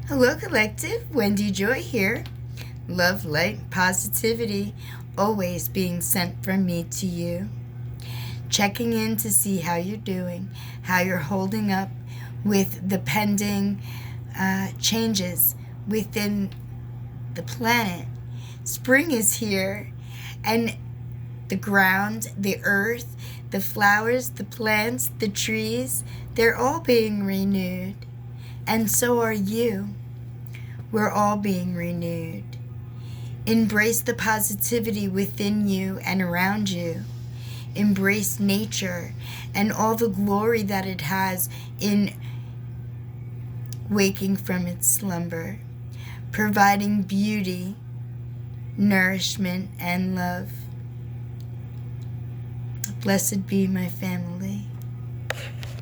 Hello, Collective. Wendy Joy here. Love, light, positivity always being sent from me to you. Checking in to see how you're doing, how you're holding up with the pending changes within the planet. Spring is here, and the ground, the earth, the flowers, the plants, the trees, they're all being renewed. And so are you. We're all being renewed. Embrace the positivity within you and around you. Embrace nature and all the glory that it has in waking from its slumber, providing beauty, nourishment, and love. Blessed be my family.